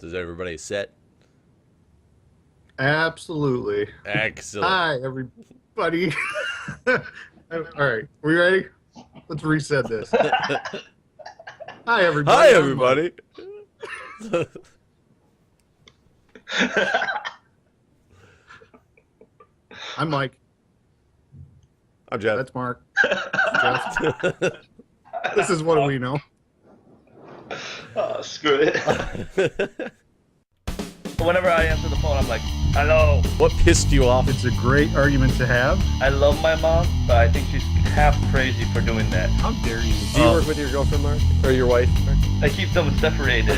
Is everybody set? Absolutely. Excellent. Hi, everybody. All right, we ready? Let's reset this. Hi, Hi, everybody. I'm Mike. everybody. I'm Mike. I'm Jeff. That's Mark. Jeff. This is what we know. Oh, screw it. Whenever I answer the phone, I'm like, hello. What pissed you off? It's a great argument to have. I love my mom, but I think she's half crazy for doing that. How dare you? Do you work with your girlfriend, Mark? Or your wife? Mark? I keep them separated.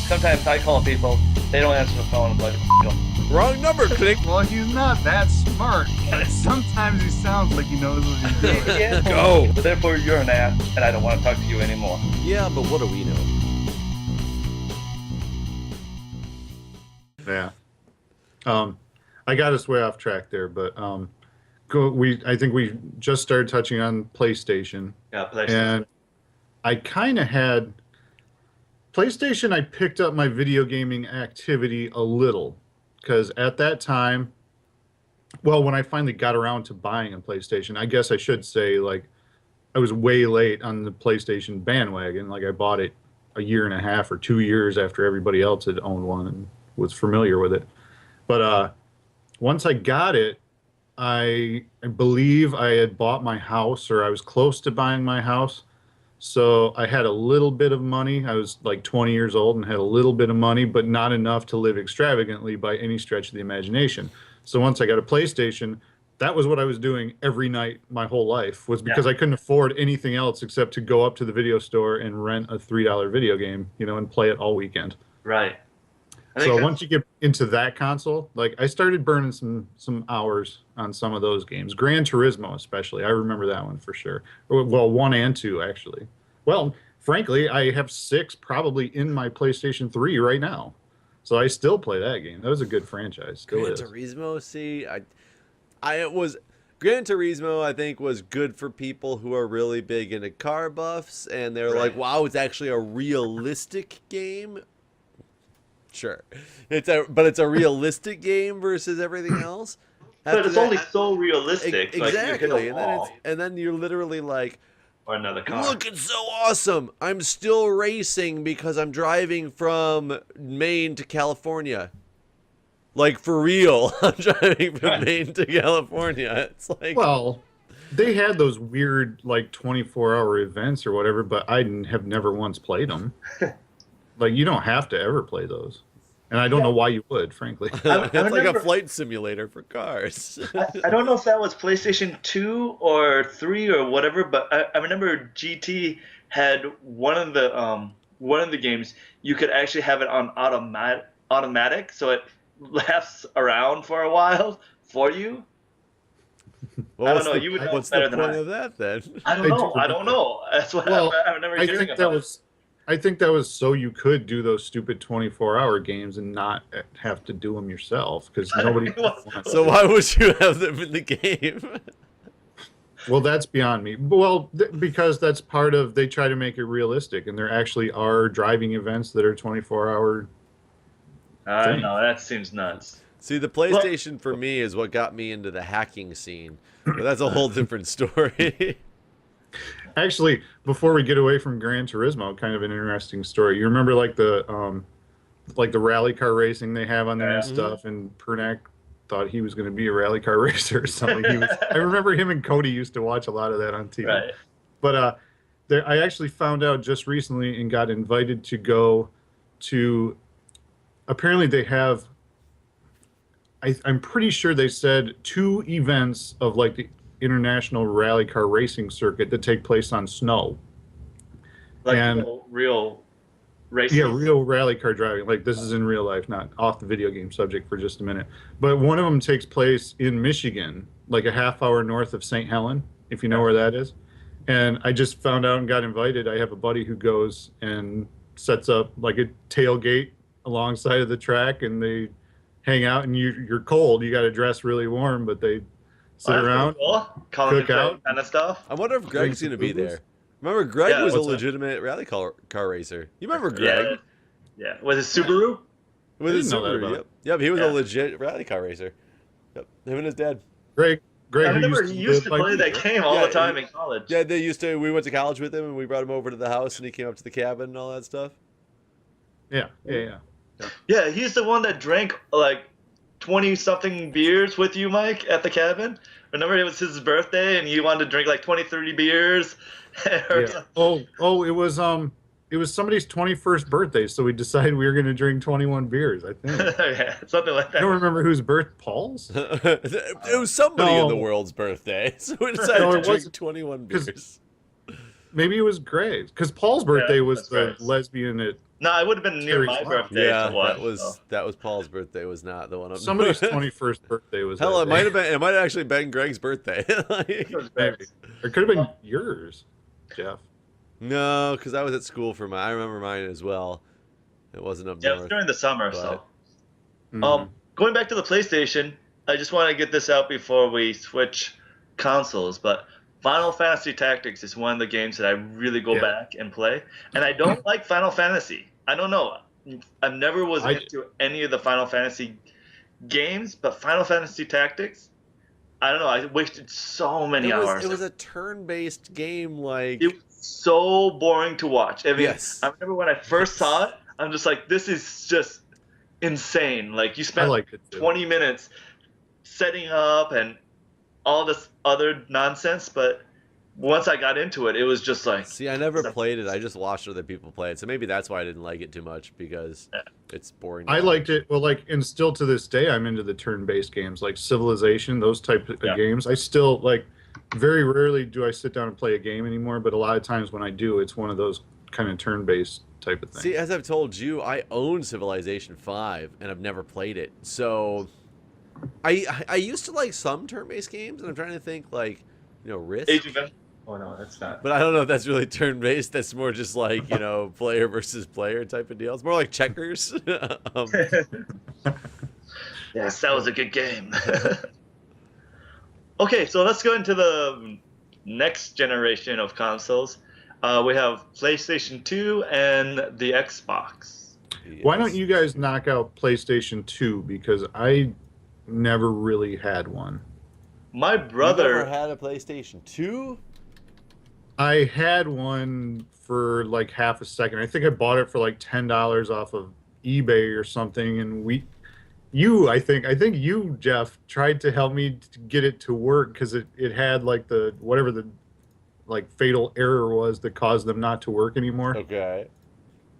Sometimes I call people, they don't answer the phone. I'm like, Wrong number, click. Well, he's not that smart. Sometimes he sounds like he knows what he's doing. yeah. Go. Therefore, you're an ass, and I don't want to talk to you anymore. Yeah, but what do we know? Yeah. I got us way off track there, but I think we just started touching on PlayStation. Yeah, PlayStation. And I kind of had PlayStation. I picked up my video gaming activity a little because at that time, well, when I finally got around to buying a PlayStation, I guess I should say, like, I was way late on the PlayStation bandwagon. Like, I bought it a year and a half or 2 years after everybody else had owned one and was familiar with it. But once I got it, I believe I had bought my house, or I was close to buying my house. So I had a little bit of money. I was like 20 years old and had a little bit of money, but not enough to live extravagantly by any stretch of the imagination. So once I got a PlayStation, that was what I was doing every night my whole life, was because I couldn't afford anything else except to go up to the video store and rent a $3 video game, and play it all weekend. Right. So once you get into that console, like, I started burning some hours on some of those games. Gran Turismo especially. I remember that one for sure. Well, 1 and 2 actually. Well, frankly, I have 6 probably in my PlayStation 3 right now. So I still play that game. That was a good franchise. Still Gran is. Turismo, see, Gran Turismo, I think, was good for people who are really big into car buffs, and they're like, wow, it's actually a realistic game. Sure, but it's a realistic game versus everything else. But it's only so realistic. Exactly, like, you hit a wall, and then you're literally like, or another car. look, it's so awesome. I'm still racing because I'm driving from Maine to California. Like, for real, I'm driving from Maine to California. It's like, well, they had those weird, like, 24-hour events or whatever, but I have never once played them. Like, you don't have to ever play those. And I don't know why you would, frankly. it's like a flight simulator for cars. I don't know if that was PlayStation 2 or 3 or whatever, but I remember GT had one of the games you could actually have it on automatic, so it lasts around for a while for you. Well, I don't know. You would know what's better the than point I. of that then? I don't know. I don't know. That's what I remember hearing about. I think that was so you could do those stupid 24-hour games and not have to do them yourself, because nobody. So why would you have them in the game? Well, that's beyond me. Well, because that's part of, they try to make it realistic, and there actually are driving events that are 24-hour. I know, that seems nuts. See, the PlayStation for me is what got me into the hacking scene, but that's a whole different story. Actually, before we get away from Gran Turismo, kind of an interesting story. You remember, like, the rally car racing they have on there and stuff, and Pernack thought he was going to be a rally car racer or something. I remember him and Cody used to watch a lot of that on TV. Right. But I actually found out just recently and got invited to go to. Apparently, they have. I'm pretty sure they said 2 events of, like, the international rally car racing circuit that take place on snow. Like, and real racing. Yeah, real rally car driving. Like, this is in real life, not off the video game subject for just a minute. But one of them takes place in Michigan, like a half hour north of St. Helen, if you know where that is. And I just found out and got invited. I have a buddy who goes and sets up, like, a tailgate alongside of the track, and they hang out, and you're cold. You got to dress really warm, but they sit around, cool. cook out, kind of stuff. I wonder if Greg's going to be there. Remember, Greg Yeah, was a what's that? legitimate rally car racer. You remember Greg? Yeah. Was it Subaru? With I his didn't know that Subaru, about yep. Yep, he was a Yeah. legit rally car racer. Yep, him and his dad. Greg, I who remember used he to used live to by play me, that right? game all Yeah, the time in college. Yeah, they used to. We went to college with him, and we brought him over to the house, and he came up to the cabin and all that stuff. Yeah. Yeah, he's the one that drank like 20 something beers with you, Mike, at the cabin. Remember it was his birthday and you wanted to drink like 20, 30 beers? Yeah. It was somebody's 21st birthday, so we decided we were going to drink 21 beers, I think. Yeah, something like I don't that. remember whose birth, Paul's? It was somebody in the No. world's birthday, so we decided No, to it drink wasn't, 21 'cause- beers. Maybe it was Greg's, because Paul's birthday was that's the right. lesbian at No, I would have been near Terry's my house. birthday Yeah, to watch. that was Paul's birthday. Was not the one. somebody's 21st birthday was Hell, that it might day. have been. It might have actually been Greg's birthday. Maybe. Or it could have been yours, Jeff. No, because I was at school for mine. I remember mine as well. It wasn't up Yeah, it was north. during the summer, but- so. Mhm. Going back to the PlayStation, I just want to get this out before we switch consoles, but Final Fantasy Tactics is one of the games that I really go Yeah. back and play. And I don't like Final Fantasy. I don't know. I never was into any of the Final Fantasy games, but Final Fantasy Tactics, I don't know. I wasted so many hours. It was a turn-based game, like. It was so boring to watch. I mean, Yes. I remember when I first saw it, I'm just like, this is just insane. Like, you I spent liked it too. 20 minutes setting up and all this other nonsense, but once I got into it, it was just like, See, I never played it. I just watched other people play it, so maybe that's why I didn't like it too much, because it's boring. to I watch. liked it. Well, like, and still to this day, I'm into the turn-based games, like Civilization, those type of Yeah. games. I still like. Very rarely do I sit down and play a game anymore, but a lot of times when I do, it's one of those kind of turn-based type of things. See, as I've told you, I own Civilization 5, and I've never played it. So, I used to like some turn-based games, and I'm trying to think, like, Risk. Age of Empires. Oh, no, that's not. But I don't know if that's really turn-based. That's more just like, player versus player type of deal. It's more like checkers. Yes, that was a good game. Okay, so let's go into the next generation of consoles. We have PlayStation 2 and the Xbox. Why don't you guys knock out PlayStation 2? Because I never really had one. My You never brother, had a PlayStation 2? I had one for like half a second. I think I bought it for like $10 off of eBay or something, and I think you, Jeff, tried to help me to get it to work because it had like the whatever the like fatal error was that caused them not to work anymore. Okay.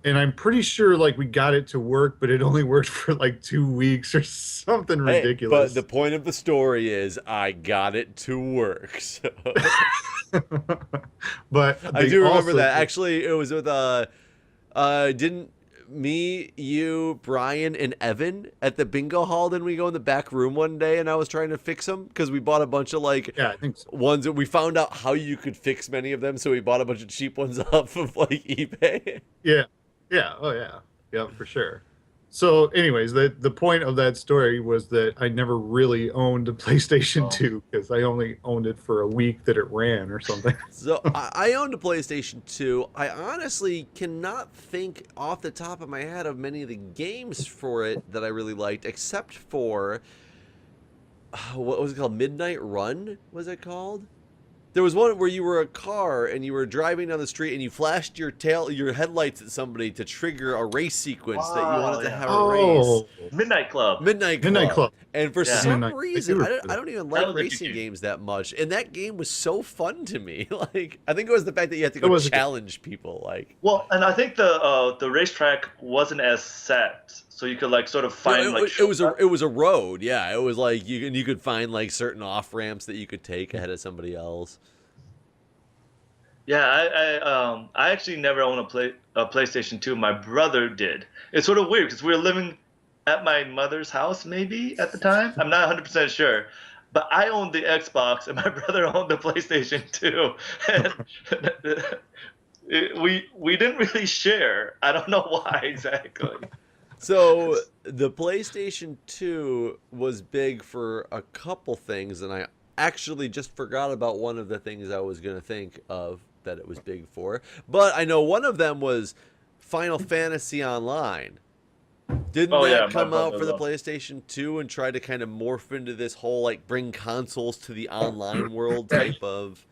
And I'm pretty sure like we got it to work, but it only worked for like 2 weeks or something Hey, ridiculous. but the point of the story is I got it to work. So. But I they do remember also- that. Actually, it was with didn't me, you, Brian, and Evan at the bingo hall? Didn't we go in the back room one day and I was trying to fix them because we bought a bunch of like Yeah, I think so. ones that we found out how you could fix many of them, so we bought a bunch of cheap ones off of like eBay. Yeah. Oh yeah. Yeah, for sure. So anyways, the point of that story was that I never really owned a PlayStation 2 because I only owned it for a week that it ran or something. So I owned a PlayStation 2. I honestly cannot think off the top of my head of many of the games for it that I really liked, except for what was it called? Midnight Run, was it called? There was one where you were a car and you were driving down the street and you flashed your headlights at somebody to trigger a race sequence that you wanted to have a race. Midnight Club. Midnight Midnight Club. And for Yeah. some Midnight- reason, I do I don't even That like was a good racing game. games that much. And that game was so fun to me. Like, I think it was the fact that you had to It go was a good- challenge people. Like, Well, and I think the racetrack wasn't as set, so you could like sort of find no, like it was a road. Yeah, it was like you could find like certain off ramps that you could take ahead of somebody else. Yeah, I actually never owned a PlayStation 2. My brother did. It's sort of weird because we were living at my mother's house maybe at the time. I'm not 100% sure. But I owned the Xbox and my brother owned the PlayStation 2. And we didn't really share. I don't know why exactly. So the PlayStation 2 was big for a couple things, and I actually just forgot about one of the things I was going to think of that it was big for. But I know one of them was Final Fantasy Online. Didn't that come out for the PlayStation 2 and try to kind of morph into this whole like bring consoles to the online world type of?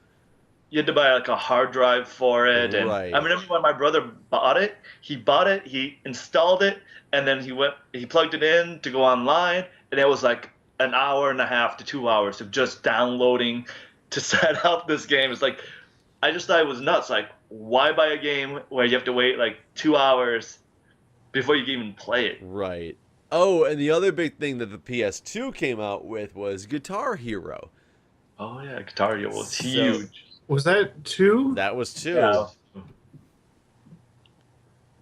You had to buy like a hard drive for it, and Right. I remember when my brother bought it. He installed it, and then he plugged it in to go online, and it was like an hour and a half to 2 hours of just downloading to set up this game. It's like, I just thought it was nuts. Like, why buy a game where you have to wait like 2 hours before you can even play it? Right. Oh, and the other big thing that the PS2 came out with was Guitar Hero. Oh yeah, Guitar Hero was So- huge. Was that 2? That was 2. Yeah.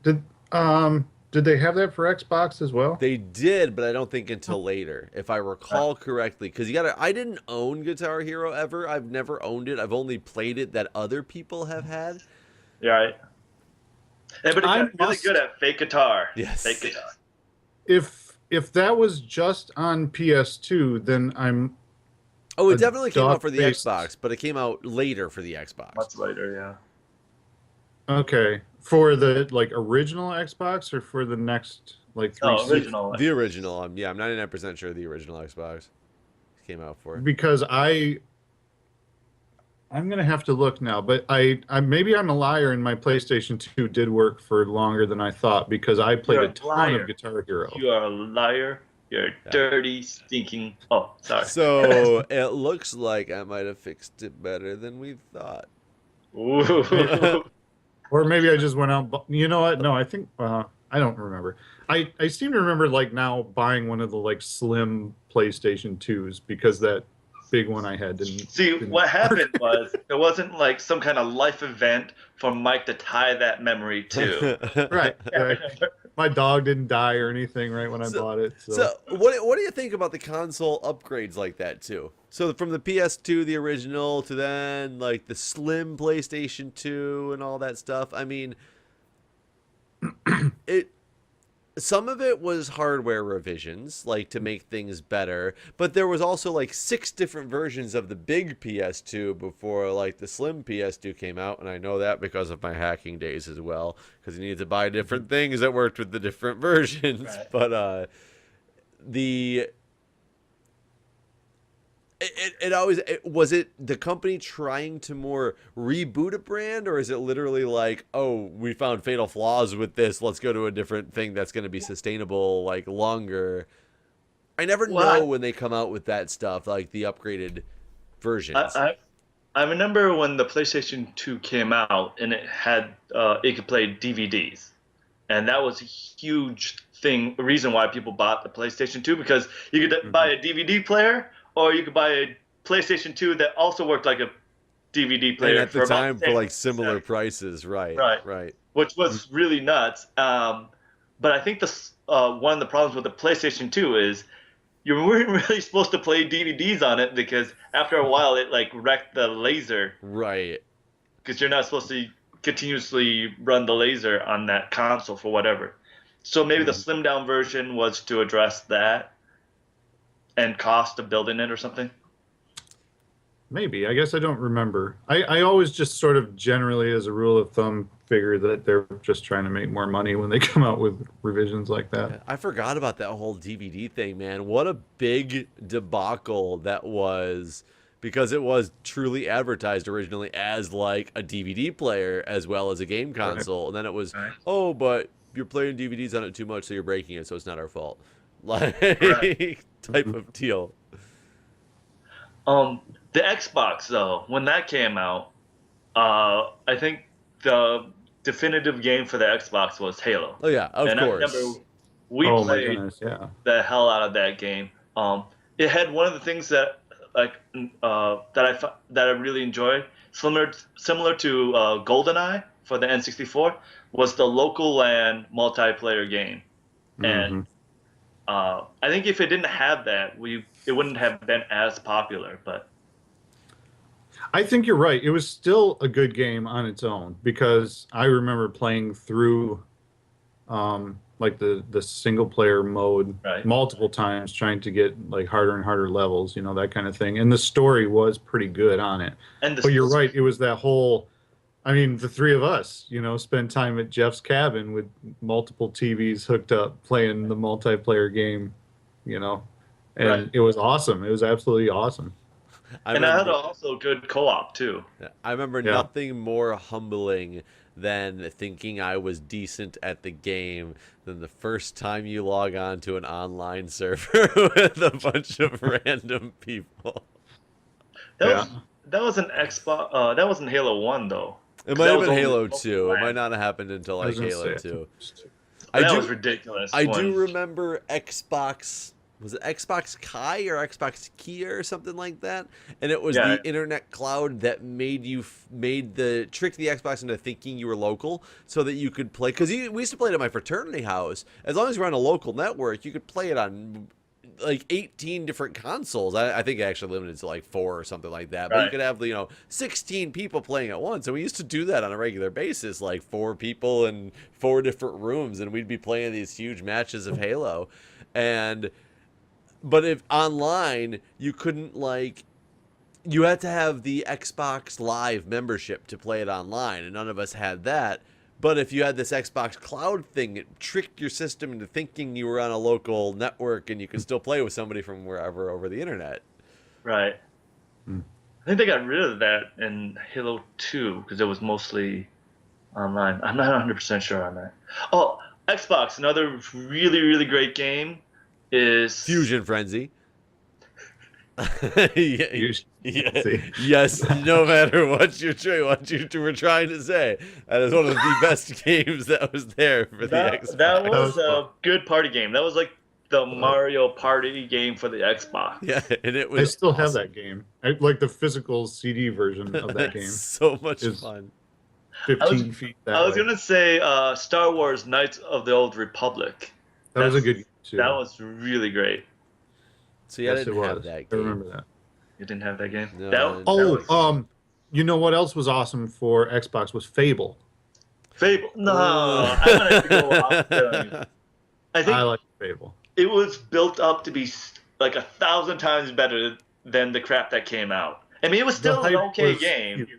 Did they have that for Xbox as well? They did, but I don't think until later, if I recall correctly. Because I didn't own Guitar Hero ever. I've never owned it. I've only played it that other people have had. Yeah, right. Yeah, but it I got really must- good at fake guitar. Yes. Fake guitar. If that was just on PS2, then I'm Oh, it A definitely came out for the dog-faced- Xbox, but it came out later for the Xbox. Much later, yeah. okay for the like original Xbox or for the next like 360? Original. The original. I'm 99% sure the original Xbox came out for. Because I'm gonna have to look now, but I maybe I'm a liar and my PlayStation 2 did work for longer than I thought because I played You're a a ton liar. of Guitar Hero. You are a liar. You're dirty, stinking. Oh, sorry. So it looks like I might have fixed it better than we thought. Ooh. Or maybe I just went out. You know what? No, I think I don't remember. I seem to remember like now buying one of the like slim PlayStation 2s because that big one I had didn't. See, what happened was there wasn't like some kind of life event for Mike to tie that memory to. Right. My dog didn't die or anything right when I bought it. So what do you think about the console upgrades like that too? So from the PS2, the original, to then like the slim PlayStation 2 and all that stuff. I mean, some of it was hardware revisions, like to make things better, but there was also like 6 different versions of the big PS2 before like the slim PS2 came out, and I know that because of my hacking days as well, because you needed to buy different things that worked with the different versions. Right. But was it the company trying to more reboot a brand, or is it literally like, oh, we found fatal flaws with this, let's go to a different thing that's going to be sustainable like longer? I never know when they come out with that stuff, like the upgraded versions. I remember when the PlayStation 2 came out and it could play DVDs, and that was a huge reason why people bought the PlayStation 2, because you could buy a DVD player, or you could buy a PlayStation 2 that also worked like a DVD player. And at the time for like similar prices, right? Which was really nuts. But I think one of the problems with the PlayStation 2 is you weren't really supposed to play DVDs on it, because after a while it like wrecked the laser. Right. Because you're not supposed to continuously run the laser on that console for whatever. So maybe the slimmed down version was to address that and cost of building it or something. Maybe. I guess I don't remember. I always just sort of generally, as a rule of thumb, figure that they're just trying to make more money when they come out with revisions like that. I forgot about that whole DVD thing, man. What a big debacle that was, because it was truly advertised originally as like a DVD player as well as a game console. And then it was, oh, but you're playing DVDs on it too much, so you're breaking it, so it's not our fault. Like, type of deal. The Xbox, though, when that came out, I think the definitive game for the Xbox was Halo. Oh yeah, of course. I remember we played the hell out of that game. It had one of the things that that I really enjoyed, similar to GoldenEye for the N64, was the local LAN multiplayer game. And I think if it didn't have that, it wouldn't have been as popular. But I think you're right. It was still a good game on its own, because I remember playing through like the single player mode multiple times, trying to get like harder and harder levels, that kind of thing. And the story was pretty good on it. But you're right, it was that whole I mean, the three of us, spend time at Jeff's cabin with multiple TVs hooked up playing the multiplayer game, and Right. it was awesome. It was absolutely awesome. I And I had remember. also good co-op too. I remember Yeah. nothing more humbling than thinking I was decent at the game than the first time you log on to an online server with a bunch of random people. That Yeah. was that was an Xbox. That wasn't Halo 1 though. It 'Cause might that have was been only Halo local 2. It might LAN. not have happened until I was like gonna Halo say, 2. That was ridiculous. I do when- remember Xbox. Was it Xbox Kai or Xbox Kia or something like that? And it was Yeah. the internet cloud that made the tricked the Xbox into thinking you were local, so that you could play. Because we used to play it at my fraternity house. As long as you're on a local network, you could play it on like 18 different consoles. I think it actually limited to like 4 or something like that. But you Right. could have 16 people playing at once. And we used to do that on a regular basis, like 4 people in 4 different rooms, and we'd be playing these huge matches of Halo. But if online, you couldn't you had to have the Xbox Live membership to play it online, and none of us had that. But if you had this Xbox Cloud thing, it tricked your system into thinking you were on a local network and you could still play with somebody from wherever over the internet. Right. Hmm. I think they got rid of that in Halo 2 because it was mostly online. I'm not 100% sure on that. Oh, Xbox, another really, really great game is Fusion Frenzy. You- Yeah. See. Yes, no matter what you were trying to say, that is one of the best games that was there for the Xbox. That was was fun. a good party game. That was like the Mario Party game for the Xbox. Yeah, and it was. I still have awesome. that game. I like the physical CD version of that That's game. so much Is- fun. 15 feet that I was way. gonna say Star Wars: Knights of the Old Republic. That was a That's- good game too. That was really great. So yeah, I Yes, it didn't have was. that I game. remember that. You didn't have that game? No, That- I didn't. that was- You know what else was awesome for Xbox was Fable. Fable. No, I'm gonna have to go off the- I think I like Fable. it was built up to be like 1,000 times better than the crap that came out. I mean, it was still The an hype okay was game. huge.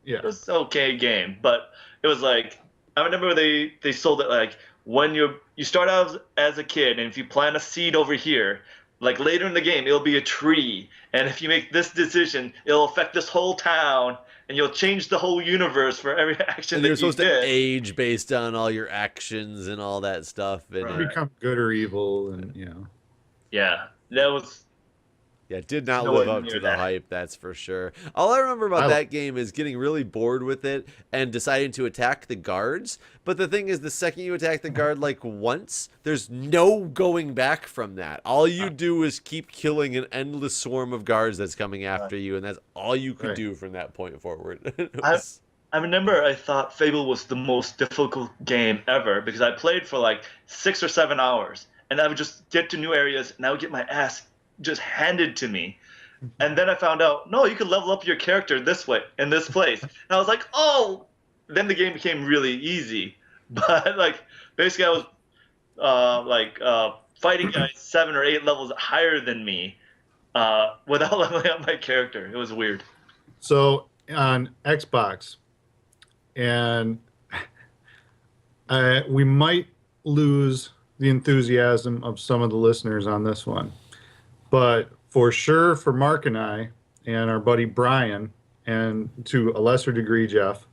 Yeah. It was an okay game, but it was like I remember they sold it like when you start out as a kid, and if you plant a seed over here, like later in the game, it'll be a tree, and if you make this decision, it'll affect this whole town, and you'll change the whole universe for every action And that you're you supposed to did. age based on all your actions and all that stuff. And Right. Become good or evil, and Yeah, that was yeah, it did not No live one up knew to the that. hype, that's for sure. All I remember about I- that game is getting really bored with it and deciding to attack the guards. But the thing is, the second you attack the guard once, there's no going back from that. All you do is keep killing an endless swarm of guards that's coming after you, and that's all you could Right. do from that point forward. It I- was- I remember I thought Fable was the most difficult game ever because I played for like 6 or 7 hours, and I would just get to new areas and I would get my ass just handed to me. And then I found out, no, you can level up your character this way in this place. And I was like, oh, then the game became really easy. But like basically I was fighting guys 7 or 8 levels higher than me without leveling up my character. It was weird. So on Xbox, and we might lose the enthusiasm of some of the listeners on this one, but for sure for Mark and I and our buddy Brian, and to a lesser degree Jeff.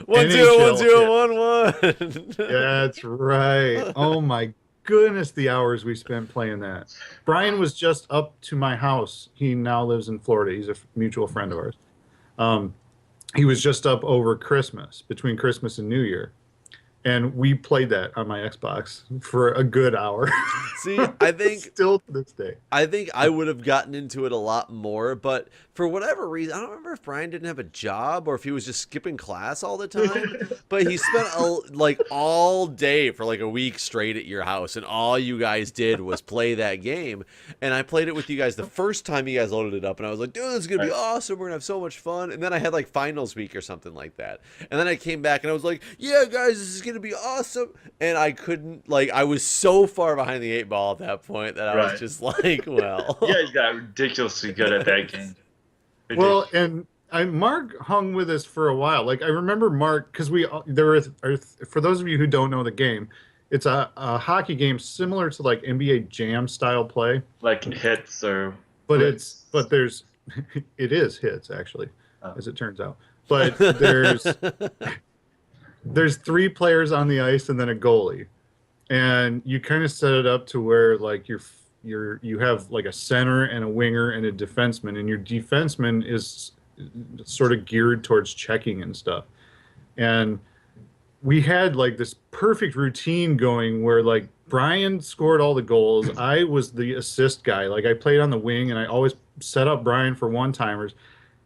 101011. That's right. Oh my goodness, the hours we spent playing that. Brian was just up to my house. He now lives in Florida. He's a mutual friend of ours. He was just up over Christmas, between Christmas and New Year. And we played that on my Xbox for a good hour. See, I think Still to this day. I think I would have gotten into it a lot more, but for whatever reason, I don't remember if Brian didn't have a job or if he was just skipping class all the time. But he spent all day for like a week straight at your house, and all you guys did was play that game. And I played it with you guys the first time you guys loaded it up, and I was like, dude, this is gonna be awesome. We're gonna have so much fun. And then I had like finals week or something like that, and then I came back and I was like, yeah, guys, this is gonna be awesome. And I couldn't I was so far behind the 8 ball at that point that I was Right. just like, well, You guys got ridiculously good at that game. Well, and Mark hung with us for a while. Like I remember Mark because for those of you who don't know the game, it's a hockey game similar to like NBA Jam style play, Like hits or but blitz. there's it is hits actually, Oh. as it turns out. But there's three players on the ice and then a goalie, and you kind of set it up to where like you have like a center and a winger and a defenseman, and your defenseman is sort of geared towards checking and stuff. And we had like this perfect routine going where like Brian scored all the goals. I was the assist guy. Like I played on the wing and I always set up Brian for one-timers.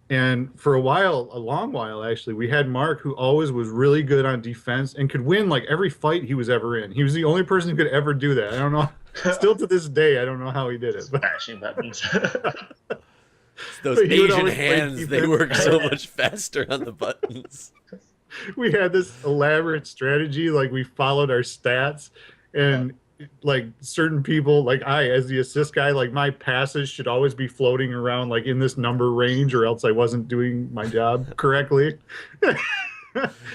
And for a while, a long while actually, we had Mark who always was really good on defense and could win like every fight he was ever in. He was the only person who could ever do that. I don't know. Still to this day, I don't know how he did it. But Smashing buttons. Those But he would Asian always play hands, they defense. work so much faster on the buttons. We had this elaborate strategy. Like we followed our stats, and like certain people, like I, as the assist guy, like my passes should always be floating around like in this number range, or else I wasn't doing my job correctly.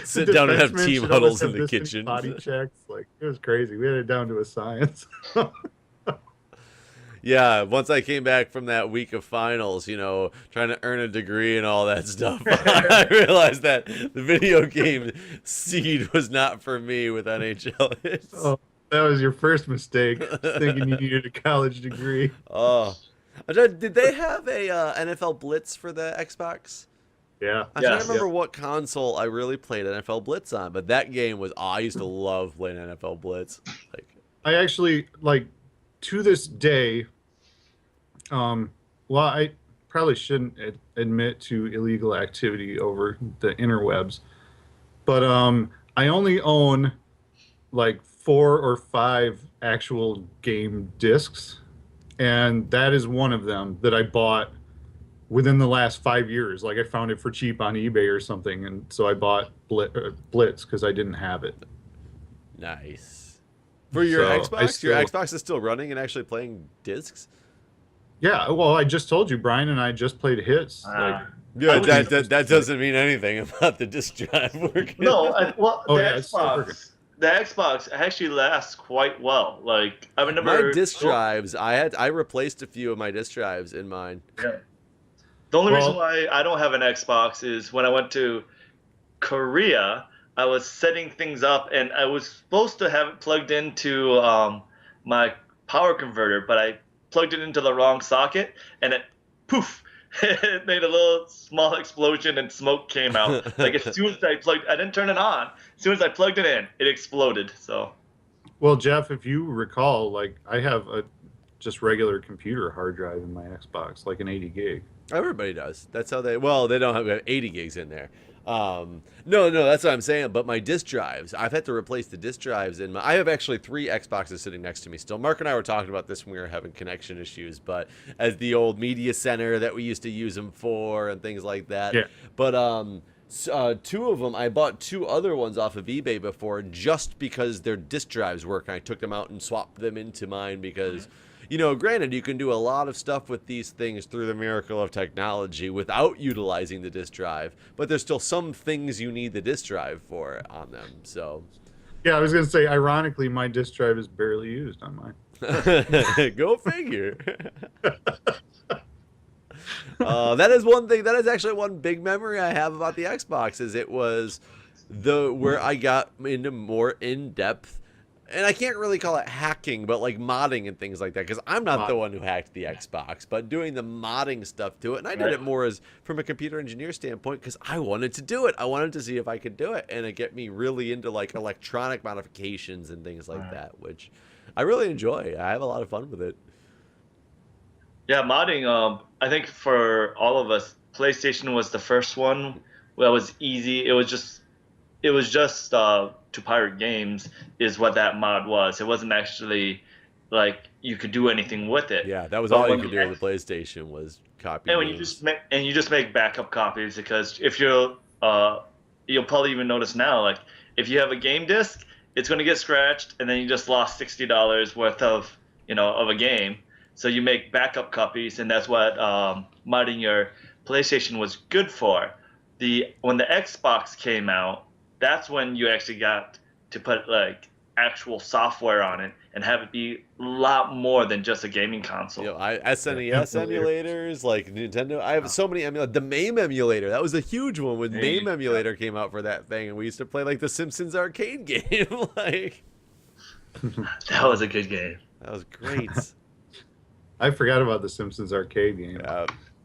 Sit The down and have defenseman team should always huddles in have the this many kitchen. Body checks, like it was crazy. We had it down to a science. Yeah, once I came back from that week of finals, trying to earn a degree and all that stuff, I realized that the video game seed was not for me with NHL hits. Oh, that was your first mistake, thinking you needed a college degree. Oh. Did they have a NFL Blitz for the Xbox? Yeah. I Yeah. can't remember what console I really played NFL Blitz on, but that game was, I used to love playing NFL Blitz. Like, I actually like to this day. Well, I probably shouldn't admit to illegal activity over the interwebs, but I only own like 4 or 5 actual game discs, and that is one of them that I bought within the last 5 years. Like I found it for cheap on eBay or something, and so I bought Blitz because I didn't have it. nice. For your So, Xbox? Your Xbox is still running and actually playing discs? Yeah, well, I just told you, Brian and I just played hits. Like, Yeah, I would that doesn't mean anything about the disc drive working. No, well, Oh, the yeah, it's still working. Xbox actually lasts quite well. Like I remember My disc drives, I replaced a few of my disc drives in mine. Yeah. The only reason Well- why I don't have an Xbox is when I went to Korea, I was setting things up and I was supposed to have it plugged into my power converter, but I plugged it into the wrong socket and it poof. It made a little small explosion and smoke came out. Like as soon as I didn't turn it on. As soon as I plugged it in, it exploded. So Well, Jeff, if you recall, like I have a just regular computer hard drive in my Xbox, like an 80 gig. Everybody does. That's how they don't have 80 gigs in there. No, that's what I'm saying. But my disc drives, I've had to replace the disc drives in my. I have actually 3 Xboxes sitting next to me still. Mark and I were talking about this when we were having connection issues, but as the old media center that we used to use them for and things like that. Yeah. But 2 of them, I bought 2 other ones off of eBay before just because their disc drives work. And I took them out and swapped them into mine because. Granted, you can do a lot of stuff with these things through the miracle of technology without utilizing the disk drive, but there's still some things you need the disk drive for on them. So, Yeah, I was going to say, ironically, my disk drive is barely used on mine. go figure. That is one thing. That is actually one big memory I have about the Xbox. Is it was where I got into more in depth. And I can't really call it hacking, but like modding and things like that, because I'm not the one who hacked the Xbox, but doing the modding stuff to it. And I did it more as from a computer engineer standpoint because I wanted to do it. I wanted to see if I could do it, and it get me really into like electronic modifications and things like that, which I really enjoy. I have a lot of fun with it. yeah, modding. I think for all of us, PlayStation was the first one that was easy. It was just to pirate games is what that mod was. It wasn't actually like you could do anything with it. Yeah, that was But all you when could do on the PlayStation was copy And when you games. just make backup copies because if you'll probably even notice now, like if you have a game disc, it's going to get scratched and then you just lost $60 worth of of a game. So you make backup copies, and that's what modding your PlayStation was good for. When the Xbox came out, that's when you actually got to put like actual software on it and have it be a lot more than just a gaming console. SNES emulators, like Nintendo. I have so many emulators. The MAME emulator, that was a huge one when MAME emulator came out for that thing, and we used to play like the Simpsons arcade game. Like that was a good game. That was great. I forgot about the Simpsons arcade game.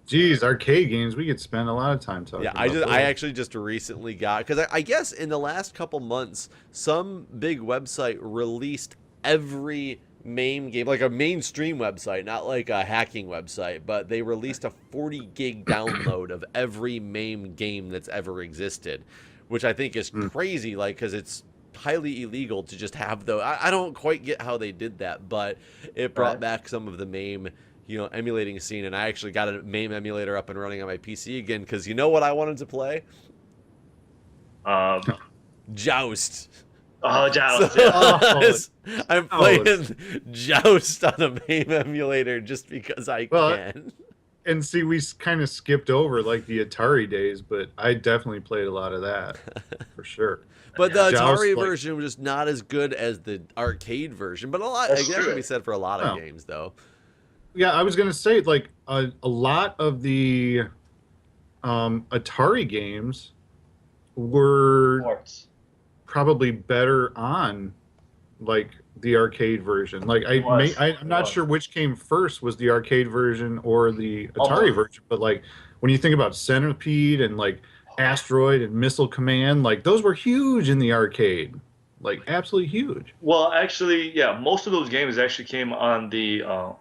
Geez, arcade games, we could spend a lot of time talking about I actually just recently got, because I guess in the last couple months, some big website released every MAME game, like a mainstream website, not like a hacking website, but they released a 40 gig download of every MAME game that's ever existed, which I think is crazy, like, because it's highly illegal to just have those. I don't quite get how they did that, but it brought back some of the MAME emulating scene, and I actually got a MAME emulator up and running on my PC again, because you know what I wanted to play? Joust. Oh, Joust. I'm playing Joust on a MAME emulator just because I can. And see, we kind of skipped over like the Atari days, but I definitely played a lot of that for sure. But the Atari version was just not as good as the arcade version. But that can be said for a lot of games, though. Yeah, I was gonna say, like, a lot of the Atari games were probably better on like the arcade version. Like, I'm not sure which came first, was the arcade version or the Atari version, but like when you think about Centipede and like Asteroid and Missile Command, like those were huge in the arcade, like absolutely huge. Well, actually, yeah, most of those games actually came on the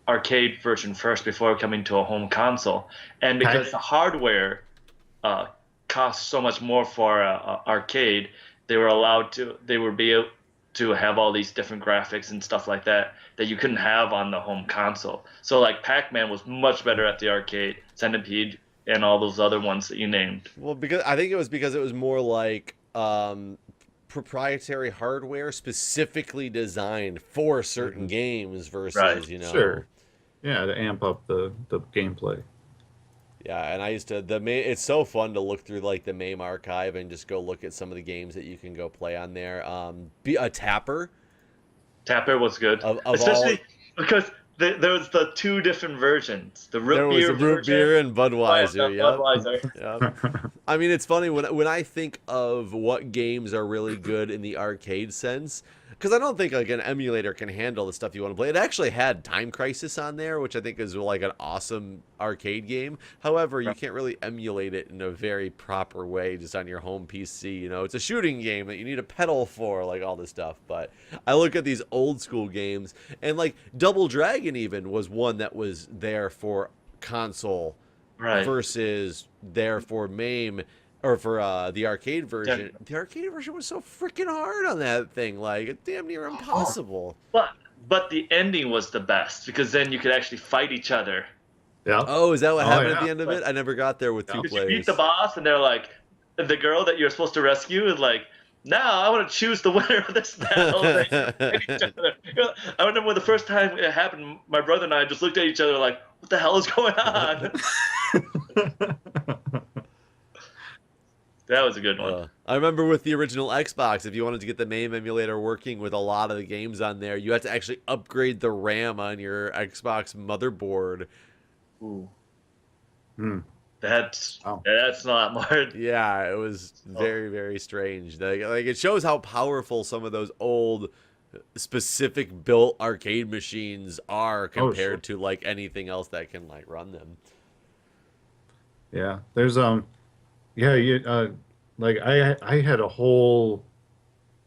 arcade version first before coming to a home console, and because the hardware cost so much more for arcade, they were able to have all these different graphics and stuff like that you couldn't have on the home console. So like Pac-Man was much better at the arcade, Centipede, and all those other ones that you named. Well, I think it was more like proprietary hardware specifically designed for certain games versus Sure. Yeah, to amp up the gameplay. Yeah, and I used to it's so fun to look through like the MAME archive and just go look at some of the games that you can go play on there. A Tapper. Tapper was good, especially because there was the two different versions. The root beer and Budweiser. Budweiser. I mean, it's funny when I think of what games are really good in the arcade sense, because I don't think like an emulator can handle the stuff you want to play. It actually had Time Crisis on there, which I think is like an awesome arcade game. However, you can't really emulate it in a very proper way just on your home PC. It's a shooting game that you need a pedal for, like all this stuff. But I look at these old school games, and like Double Dragon even was one that was there for console versus there for MAME. Or for the arcade version. Yeah. The arcade version was so freaking hard on that thing. Like, it's damn near impossible. But the ending was the best, because then you could actually fight each other. Yeah. Oh, is that what happened at the end of it? I never got there with two players. You beat the boss, and they're like, the girl that you're supposed to rescue is like, now I want to choose the winner of this battle. I remember when the first time it happened, my brother and I just looked at each other like, what the hell is going on? That was a good one. I remember with the original Xbox, if you wanted to get the MAME emulator working with a lot of the games on there, you had to actually upgrade the RAM on your Xbox motherboard. Ooh. That's not more. Yeah, it was very, very strange. Like it shows how powerful some of those old specific built arcade machines are compared to like anything else that can like run them. Yeah, there's like I had a whole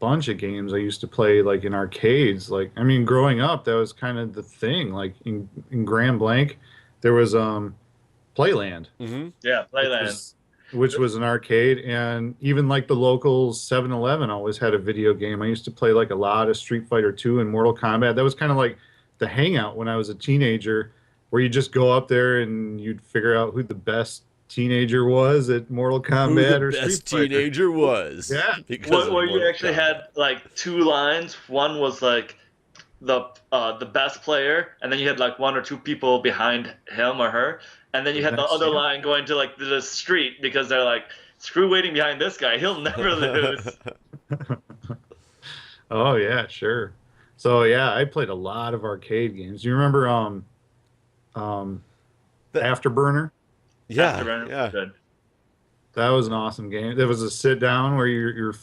bunch of games I used to play like in arcades. Like, I mean, growing up, that was kind of the thing. Like in Grand Blanc, there was Playland. Mm-hmm. Yeah, Playland, which was an arcade, and even like the local 7-Eleven always had a video game. I used to play like a lot of Street Fighter 2 and Mortal Kombat. That was kind of like the hangout when I was a teenager, where you just go up there and you'd figure out who the best teenager was at Mortal Kombat or Street Fighter. Best teenager was. Yeah. Where you actually had like two lines. One was like the best player, and then you had like one or two people behind him or her, and then you had the Next, other yeah. line going to like the street because they're like, screw waiting behind this guy, he'll never lose. Oh yeah, sure. So yeah, I played a lot of arcade games. You remember um The- Afterburner? yeah, Afterburner, yeah. good. That was an awesome game. There was a sit down where you're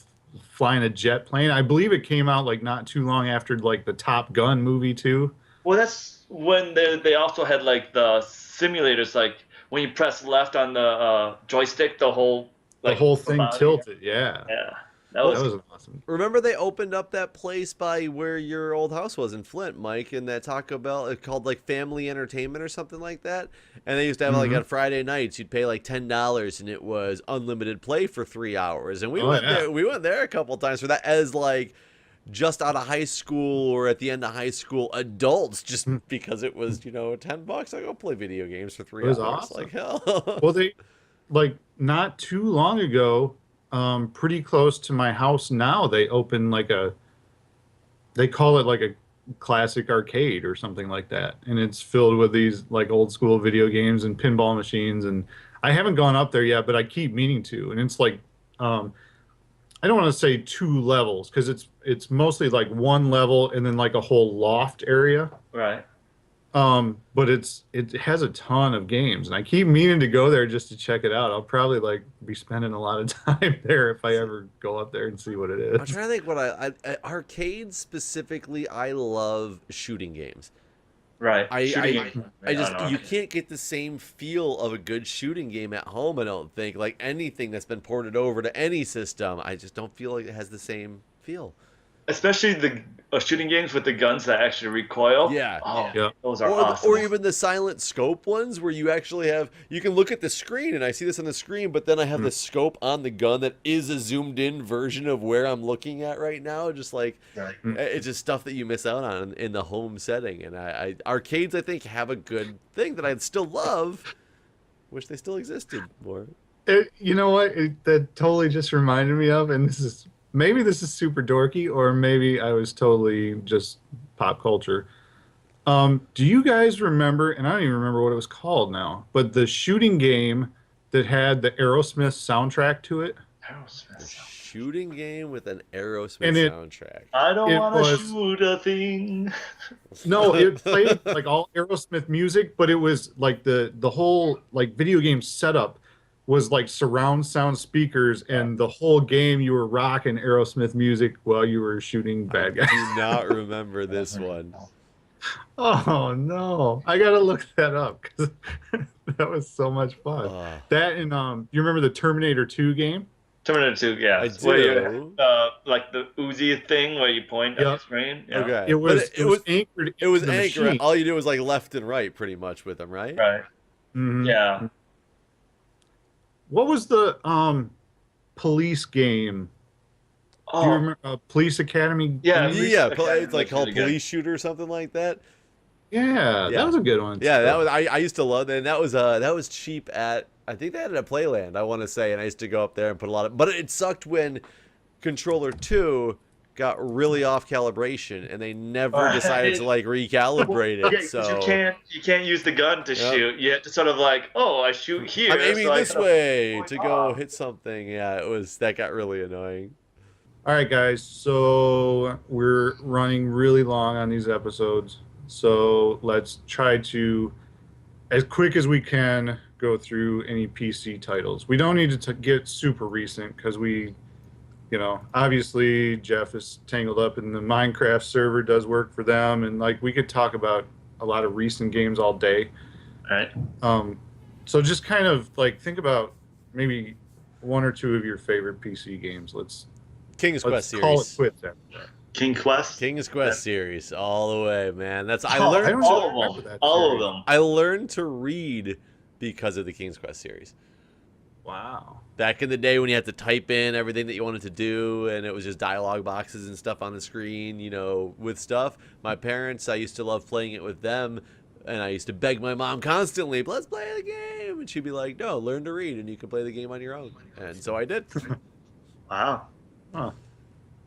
flying a jet plane. I believe it came out like not too long after like the Top Gun movie too. Well, that's when they also had like the simulators, like when you press left on the joystick, the whole The like whole thing body. tilted. Yeah, Yeah, that Well, that was was awesome. remember they opened up that place by where your old house was in Flint, Mike, and that Taco Bell, it called like Family Entertainment or something like that. And they used to have like Mhm. on Friday nights, you'd pay like $10 and it was unlimited play for 3 hours. And we Oh, went yeah. there. We went there a couple times for that as like just out of high school or at the end of high school adults, just Mm. because it was $10. I go play video games for three It was hours. awesome. Like hell. Well, they like not too long ago, pretty close to my house now, they opened like they call it like a classic arcade or something like that. And it's filled with these like old school video games and pinball machines. And I haven't gone up there yet, but I keep meaning to. And it's like, um, I don't want to say two levels because it's mostly like one level and then like a whole loft area. right. But it has a ton of games, and I keep meaning to go there just to check it out. I'll probably like be spending a lot of time there if I ever go up there and see what it I'm is. trying to think what arcades specifically. I love shooting games. Right. I Shooting. I just don't know. you can't get the same feel of a good shooting game at home. I don't think like anything that's been ported over to any system. I just don't feel like it has the same feel. Especially the shooting games with the guns that actually recoil. Yeah. Oh, Yeah. those are Or, awesome. or even the silent scope ones where you actually have you can look at the screen and I see this on the screen, but then I have the scope on the gun that is a zoomed in version of where I'm looking at right now. Just like Right. it's just stuff that you miss out on in the home setting. And I arcades I think have a good thing that I'd still love. Wish they still existed more. You know what? That totally just reminded me of, and maybe this is super dorky, or maybe I was totally just pop culture. Do you guys remember? And I don't even remember what it was called now, but the shooting game that had the Aerosmith soundtrack to it. A Aerosmith. shooting game with an Aerosmith And it- soundtrack. I don't It want to was- shoot a thing. No, it played like all Aerosmith music, but it was like the whole like video game setup was like surround sound speakers, and the whole game you were rocking Aerosmith music while you were shooting bad guys. I do not remember this one. Oh no, I gotta look that up because that was so much fun. That and you remember the Terminator 2 game? Terminator 2, yeah. I Where do. you, like the Uzi thing where you point at Yeah. the screen. Yeah. Okay. It was But it was anchored. it was into the anchored. machine. All you did was like left and right, pretty much, with them, right? Right. Mhm. Yeah. What was the police game? Do you Oh, remember Police Academy? Yeah, game? Yeah, Okay, it's like that's called really good. Police Shooter or something like that. Yeah, Yeah. that was a good one. Yeah, that was I used to love that. And that was cheap at I think they had it at Playland, I want to say, and I used to go up there and put a lot of. But it sucked when Controller 2 got really off calibration, and they never Right. decided to like recalibrate yeah, it. 'cause So you can't use the gun to Yep. shoot. You have to sort of like, oh, I shoot here. I'm aiming so I this gotta way point to go off. hit something. Yeah, that got really annoying. All right, guys. So we're running really long on these episodes. So let's try to, as quick as we can, go through any PC titles. We don't need to get super recent because obviously Jeff is tangled up in the Minecraft server, does work for them, and like we could talk about a lot of recent games all day. Right. So just kind of like think about maybe one or two of your favorite PC games. Let's King's Quest call it series. quits then. King Quest. King's Quest series, all the way, man. I Oh, I learned don't all remember of them. that All of series. them. I learned to read because of the King's Quest series. Wow. Back in the day when you had to type in everything that you wanted to do and it was just dialogue boxes and stuff on the screen, with stuff. My parents, I used to love playing it with them, and I used to beg my mom constantly, let's play the game. And she'd be like, no, learn to read and you can play the game on your own. And so I did. Wow. Huh.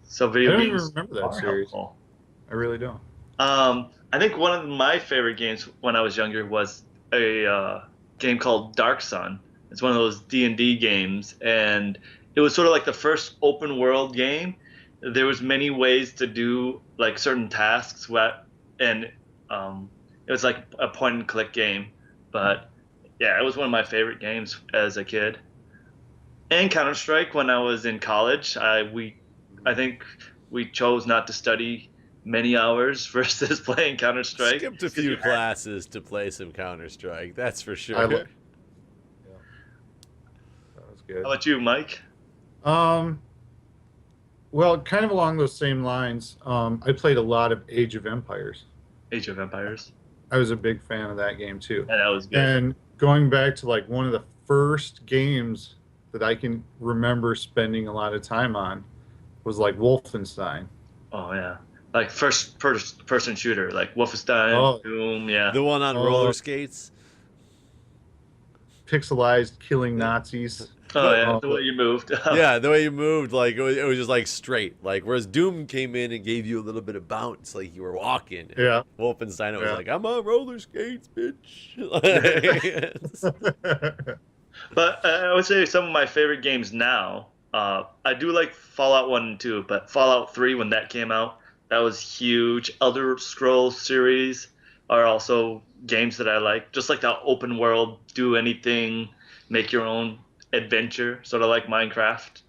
So I video don't even games remember that are series. helpful. I really don't. I think one of my favorite games when I was younger was a game called Dark Sun. It's one of those D&D games, and it was sort of like the first open world game. There was many ways to do like certain tasks, and it was like a point and click game. But yeah, it was one of my favorite games as a kid. And Counter Strike when I was in college. I think we chose not to study many hours versus playing Counter Strike. Skipped a few classes to play some Counter Strike. That's for I sure. lo- yeah, that was good. How about you, Mike? Um, well, kind of along those same lines, I played a lot of Age of Empires. Age of Empires. I was a big fan of that game too. Yeah, that was good. And going back to like one of the first games that I can remember spending a lot of time on was like Wolfenstein. Oh yeah, like person shooter, like Wolfenstein, Oh. Doom. Yeah. The one on Oh. roller skates. Pixelized killing Nazis. Oh yeah, Oh. the way you moved. Yeah, the way you moved, like it was just like straight. Like whereas Doom came in and gave you a little bit of bounce, like you were walking. Yeah. Wolfenstein, it was Yeah. like I'm on roller skates, bitch. But I would say some of my favorite games now. I do like Fallout 1 and 2, but Fallout 3 when that came out, that was huge. Elder Scrolls series are also games that I like. Just like the open world, do anything, make your own adventure, sort of like Minecraft.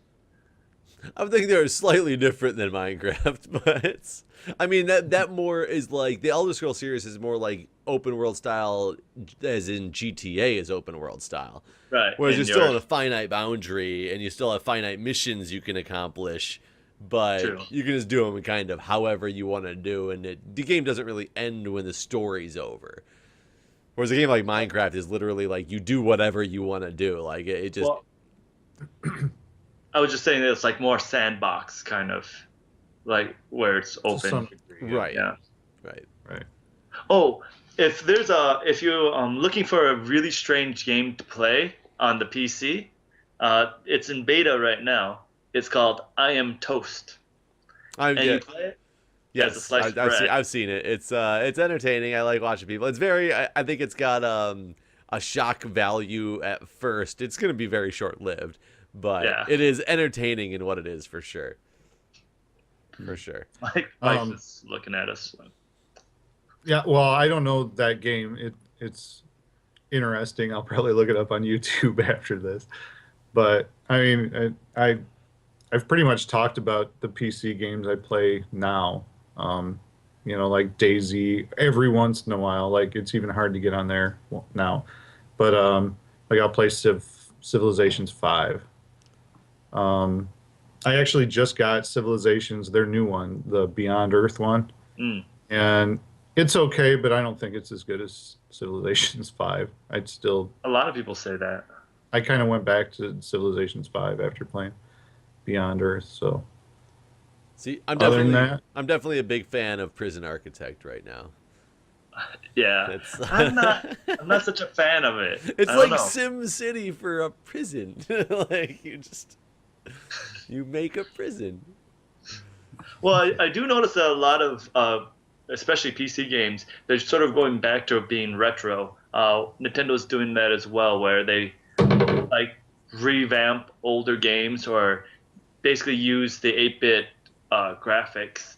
I think they're slightly different than Minecraft, but I mean that more is like the Elder Scrolls series is more like open world style, as in GTA is open world style. Right. Whereas and you're still in a finite boundary and you still have finite missions you can accomplish, but True. you can just do them kind of however you want to do, and the game doesn't really end when the story's over. Whereas a game like Minecraft is literally like you do whatever you want to do. Like it just Well, I was just saying that it's like more sandbox kind of, like where it's To some open. degree. right, Yeah. right. Right. Oh, if you're looking for a really strange game to play on the PC, it's in beta right now. It's called I Am Toast, I'm and you yeah, play it as a yes, slice of I've bread. seen it. It's entertaining. I like watching people. It's very. I think it's got a shock value at first. It's gonna be very short lived, but Yeah. it is entertaining in what it is for sure. For sure. Mike Um, is looking at us. Yeah, well, I don't know that game. It's interesting. I'll probably look it up on YouTube after this. But I mean, I've pretty much talked about the PC games I play now. Like Daisy every once in a while. Like it's even hard to get on there now. But like I'll play Civilizations 5. I actually just got Civilizations, their new one, the Beyond Earth one. Mm. And it's okay, but I don't think it's as good as Civilizations 5. A lot of people say that. I kind of went back to Civilizations 5 after playing Beyond Earth. So See, Other than that- I'm definitely a big fan of Prison Architect right now. Yeah, It's I'm not such a fan of it. It's I don't like know. Sim City for a prison. Like you make a prison. Well, I do notice that a lot of, especially PC games, they're sort of going back to being retro. Nintendo's doing that as well, where they like revamp older games or basically use the 8-bit graphics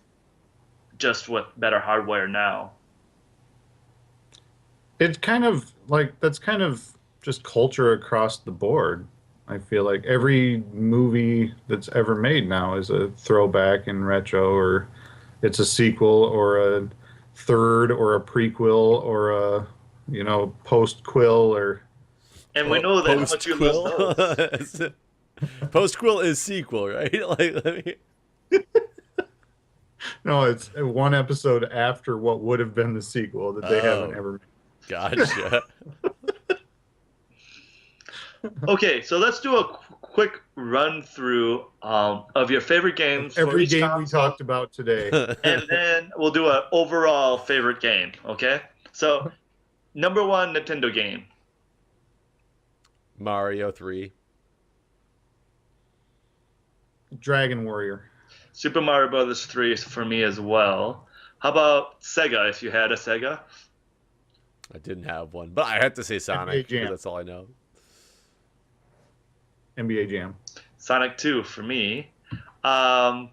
just with better hardware now. it's kind of like that's kind of just culture across the board. I feel like every movie that's ever made now is a throwback and retro, or it's a sequel, or a third, or a prequel, or a post-quill, or And we know that how much you love those. Post Quill is sequel, right? Like let me. no, it's one episode after what would have been the sequel that they haven't Oh. ever made. Gotcha. Okay, so let's do a quick run through of your favorite games for Every each game we console. talked about today. And then we'll do an overall favorite game. Okay, so number one Nintendo game. Mario 3. Dragon Warrior. Super Mario Brothers 3 is for me as well. How about Sega? If you had a Sega, I didn't have one, but I had to say Sonic Jam. because that's all I know. NBA Jam. Sonic 2 for me. Um,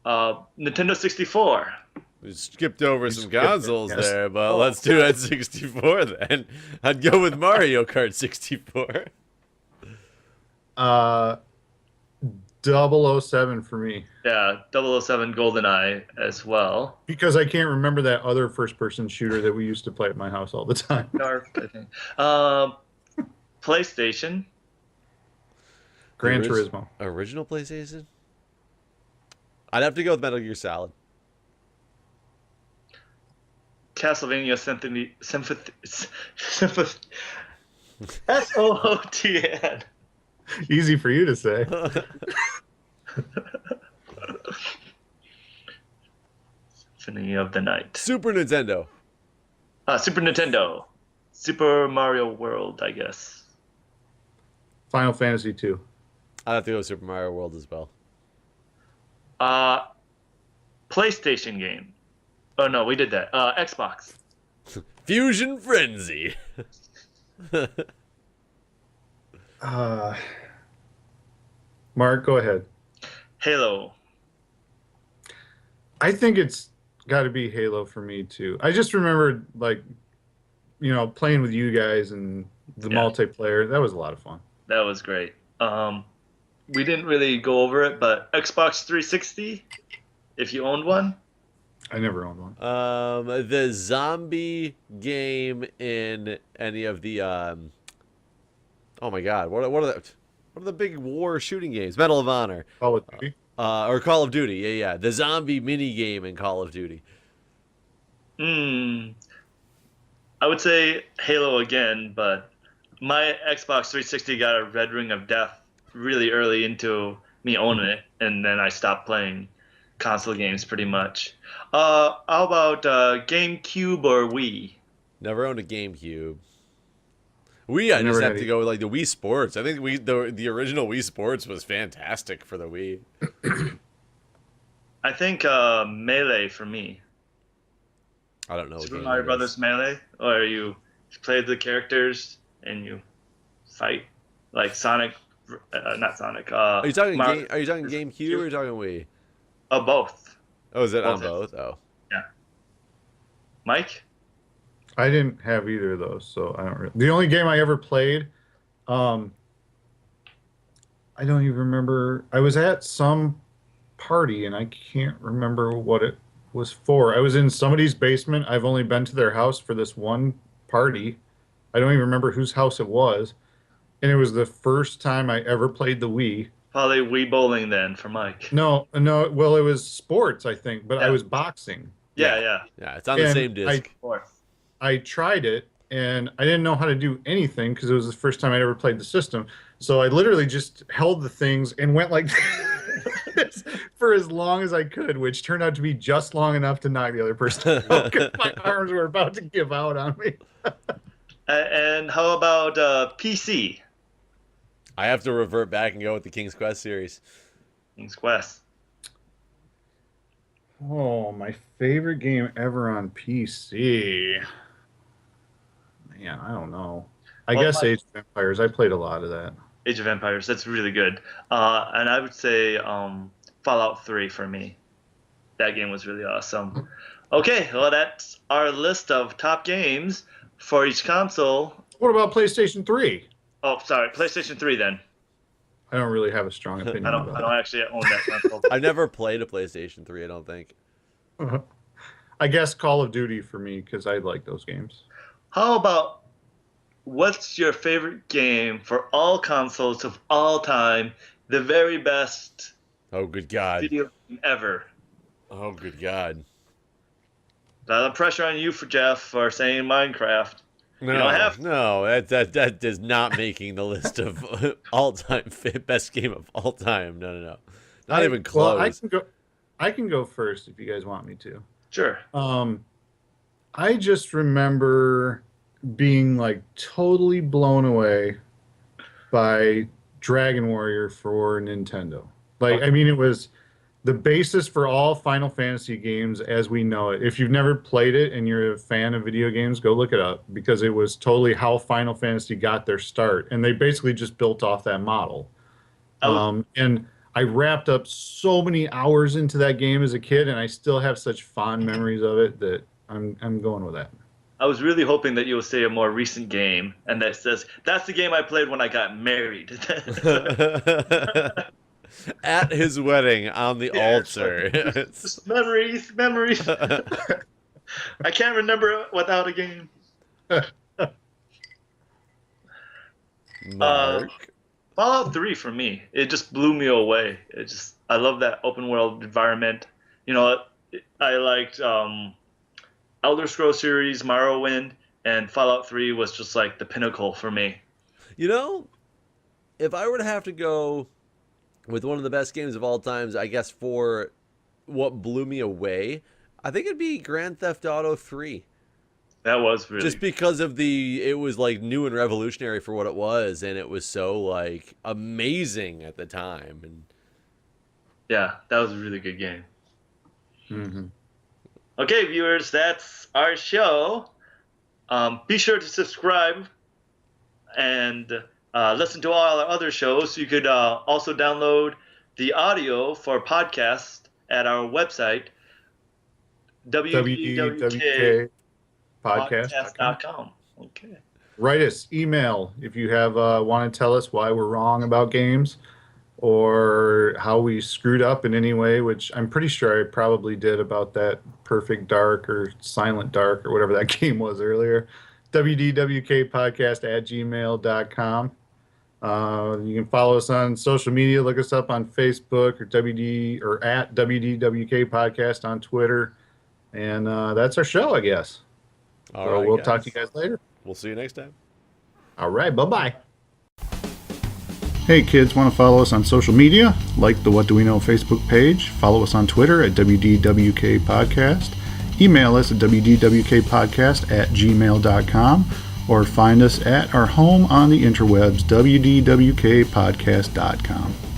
Nintendo 64. We skipped over You some skipped it, consoles yes. there, but let's do N64 then. I'd go with Mario Kart 64. 007 for me. Yeah, 007 GoldenEye as well. Because I can't remember that other first-person shooter that we used to play at my house all the time. Dark, I think. PlayStation. Gran The Turismo. Original PlayStation? I'd have to go with Metal Gear Solid. Castlevania Symphony SOOTN. Easy for you to say. Symphony of the Night. Super Nintendo. Super Nintendo. Super Mario World, I guess. Final Fantasy 2. I'd have to go with Super Mario World as well. PlayStation game. Oh no, we did that. Xbox. Fusion Frenzy. Mark, go ahead. Halo. I think it's got to be Halo for me too. I just remember playing with you guys and the multiplayer. That was a lot of fun. That was great. We didn't really go over it, but Xbox 360, if you owned one. I never owned one. The zombie game in any of the oh my god, what are the big war shooting games? Medal of Honor. Call of Duty. Or Call of Duty. Yeah. The zombie mini game in Call of Duty. I would say Halo again, but my Xbox 360 got a red ring of death really early into me owning it, and then I stopped playing console games pretty much. How about GameCube or Wii? Never owned a GameCube. I just have to go with like the Wii Sports. I think the original Wii Sports was fantastic for the Wii. I think Melee for me. I don't know. Super Mario Brothers Melee, or you play the characters and you fight like Sonic, not Sonic. Are you talking Mario, Are you talking GameCube or are you talking Wii? Both. Oh, is it on Both. both? Oh, Yeah. Mike? I didn't have either of those, so I don't really. The only game I ever played, I don't even remember. I was at some party and I can't remember what it was for. I was in somebody's basement. I've only been to their house for this one party. I don't even remember whose house it was. And it was the first time I ever played the Wii. Probably Wii Bowling then for Mike. No. Well, it was sports, I think, but Yeah. I was boxing. Yeah. yeah. It's on the same disc. I tried it and I didn't know how to do anything because it was the first time I'd ever played the system. So I literally just held the things and went like this for as long as I could, which turned out to be just long enough to knock the other person out because my arms were about to give out on me. And how about PC? I have to revert back and go with the King's Quest series. King's Quest. Oh, my favorite game ever on PC. Man, I don't know. I guess Age of Empires. I played a lot of that. Age of Empires. That's really good. And I would say Fallout 3 for me. That game was really awesome. Okay, well, that's our list of top games for each console. What about PlayStation 3? Oh, sorry, PlayStation 3 then. I don't really have a strong opinion I about don't actually own that console. I've never played a PlayStation 3, I don't think. it. I guess Call of Duty for me because I like those games. How about what's your favorite game for all consoles of all time? The very best Oh, good God. video game ever. Oh, good God. A lot of pressure on you for Jeff for saying Minecraft. No, don't have to. no, that is not making the list of all-time best game of all time. No. Not even close. Well, I can go first if you guys want me to. Sure. I just remember being like totally blown away by Dragon Warrior for Nintendo. Like, I mean, it was the basis for all Final Fantasy games as we know it. If you've never played it and you're a fan of video games, go look it up, because it was totally how Final Fantasy got their start, and they basically just built off that model. And I wrapped up so many hours into that game as a kid, and I still have such fond memories of it that I'm going with that. I was really hoping that you would say a more recent game, and that says that's the game I played when I got married. At his wedding on the altar. Memories. I can't remember without a game. Mark. Fallout 3 for me, it just blew me away. I love that open world environment. You know, I liked Elder Scrolls series, Morrowind, and Fallout 3 was just like the pinnacle for me. You know, if I were to have to go with one of the best games of all times, I guess for what blew me away, I think it'd be Grand Theft Auto 3. That was really just because of it was like new and revolutionary for what it was, and it was so like amazing at the time. And yeah, that was a really good game. Mm-hmm. Okay, viewers, that's our show. Be sure to subscribe and listen to all our other shows. You could also download the audio for podcast at our website, www.podcast.com. Okay. Write us, email if you have want to tell us why we're wrong about games or how we screwed up in any way, which I'm pretty sure I probably did about that Perfect Dark or Silent Dark or whatever that game was earlier. wdwkpodcast@gmail.com. You can follow us on social media. Look us up on Facebook or at WDWK Podcast on Twitter. And that's our show, I guess. all right, We'll guys. talk to you guys later. We'll see you next time. All right, bye-bye. Hey kids, want to follow us on social media? Like the What Do We Know Facebook page. Follow us on Twitter at WDWK Podcast. Email us at WDWKpodcast@gmail.com or find us at our home on the interwebs, WDWKpodcast.com.